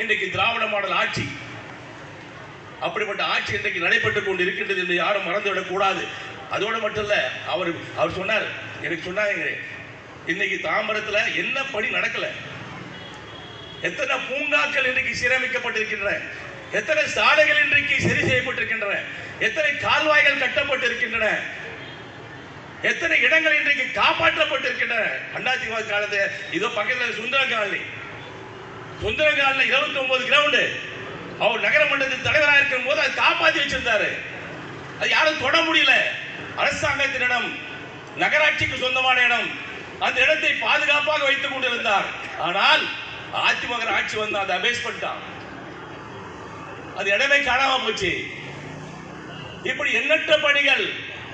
இன்றைக்கு திராவிட மாடல் ஆட்சி. அப்படிப்பட்ட ஆட்சி இன்றைக்கு நடைபெற்றுக் கொண்டு இருக்கின்றது என்று யாரும் மறந்துவிடக் கூடாது. அதோடு மட்டும் இல்ல, அவர் சொன்னார், எனக்கு சொன்னாங்க, இன்னைக்கு தாம்பரத்தில் என்ன பணி நடக்கல, எத்தனை பூங்காக்கள் இன்றைக்கு சீரமைக்கப்பட்டிருக்கின்றன, எத்தனை சாலைகள் இன்றைக்கு சரி செய்யப்பட்டிருக்கின்றன, எத்தனை கால்வாய்கள் கட்டப்பட்டிருக்கின்றன, எத்தனை இடங்கள் இன்றைக்கு காப்பாற்றப்பட்டிருக்கின்றன. அதிமுக காலத்து இதோ பக்கத்தில் சுந்தரகாலனி 29 கிரவுண்டு அவர் நகரமன்றத்தின் தலைவராக இருக்கும் போது அதை காப்பாற்றி வச்சிருந்தாரு. அது யாரும் தொட முடியல. அரசாங்கத்தினிடம், நகராட்சிக்கு சொந்தமான இடம், அந்த இடத்தை பாதுகாப்பாக வைத்துக் கொண்டிருந்தார். ஆனால் அதிமுக ஆட்சி வந்து அதை அபேஸ் பண்ணிட்டான். அது இடமே காணாம போச்சு. இப்படி எண்ணற்ற பணிகள்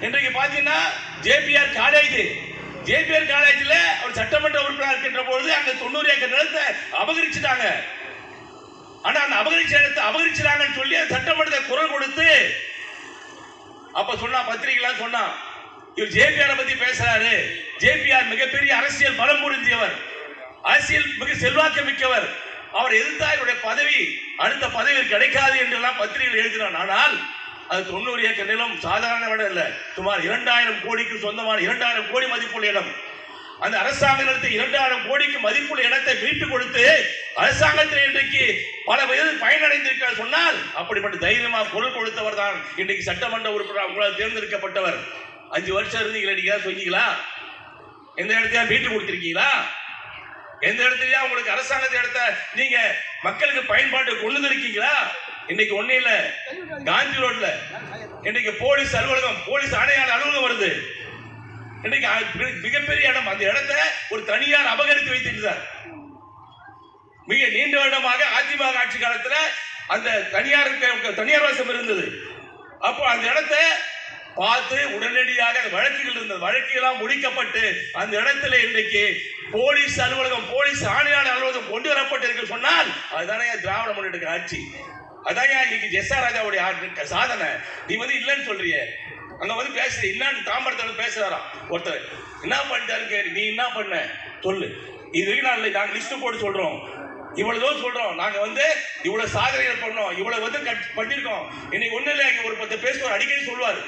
இன்றைக்கு பாத்தீங்கன்னா ஜேபிஆர் காலேஜில் அவர் சட்டமன்ற உறுப்பினர் இருக்கின்ற பொழுது அங்க 90 ஏக்கர் நிலத்தை அபகரிச்சுட்டாங்க. ஆனா அந்த அபகரிச்சாங்கன்னு சொல்லி சட்டமன்றத்தை குரல் கொடுத்து அப்ப சொன்னா, பத்திரிகைலாம் சொன்னா, இவர் ஜேபிஆர் பத்தி பேசுறாரு, ஜேபிஆர் மிகப்பெரிய அரசியல் பலம் புரிந்தியவர், அரசியல் மிக செல்வாக்கு மிக்கவர், அவர் எதிர்த்தா இவருடைய பதவி அடுத்த பதவி கிடைக்காது என்றெல்லாம் பத்திரிகைகள் எழுதினார். ஆனால் அது 90 ஏக்கர் நிலம் சாதாரண இடம் இல்லை, சுமார் 2000 கோடிக்கு சொந்தமான 2000 கோடி மதிப்புள்ள இடம். அந்த அரசாங்க நிலத்தை 2000 கோடிக்கு மதிப்புள்ள இடத்தை மீட்டு கொடுத்து அரசாங்கத்தில் இன்றைக்கு பல வயதில் பயனடைந்திருக்கிறார் சொன்னால், அப்படிப்பட்ட தைரியமா குரல் கொடுத்தவர் தான் இன்றைக்கு சட்டமன்ற உறுப்பினர் உங்களால் தேர்ந்தெடுக்கப்பட்டவர். 5 வருஷம் இருந்தீங்களா, நீங்க சொன்னீங்களா? எந்த இடத்தையா மீட்டு கொடுத்திருக்கீங்களா? எந்த இடத்துலயா உங்களுக்கு அரசாங்கத்தை இடத்த நீங்க மக்களுக்கு பயன்பாட்டு கொண்டு இருக்கீங்களா? இன்னைக்கு ஒண்ணு இல்ல, காந்தி ரோட்ல இன்னைக்கு போலீஸ் அலுவலகம், போலீஸ் ஆணையாளர் அலுவலகம் வருது. இன்னைக்கு மிகப்பெரிய இடம், அந்த இடத்தை ஒரு தனியார் அபகரித்து வைத்திருந்தார். மிக நீண்ட வருடமாக அதிமுக ஆட்சி காலத்துல அந்த தனியார் வசம் இருந்தது. அப்போ அந்த இடத்தை பார்த்து உடனடியாக வழக்குகள் இருந்தது, வழக்குகள்லாம் முடிக்கப்பட்டு அந்த இடத்துல இன்றைக்கு போலீஸ் அலுவலகம், போலீஸ் ஆணையாளர் அலுவலகம் கொண்டு வரப்பட்டிருக்கு சொன்னால் அதுதானே திராவிட முன்னேற்ற ஆட்சி. அதான் இன்னைக்கு எஸ்.ஆர். ராஜாவுடைய சாதனை. நீ வந்து இல்லைன்னு சொல்றிய, அங்க வந்து பேசுற என்னன்னு தாம்பரத்தில் பேசுறாராம் ஒருத்தர், என்ன பண்ணிட்டாரு, நீ என்ன பண்ண சொல்லு, இது வரைக்கும் நாங்க லிஸ்ட் போட்டு சொல்றோம், இவ்வளவு சொல்றோம், நாங்க வந்து இவ்வளவு சாதனைகள் பண்ணோம், இவ்வளவு வந்து பண்ணிருக்கோம். இன்னைக்கு ஒண்ணு இல்லை, ஒரு 10 பேசுவார், அடிக்கடி சொல்லுவார்,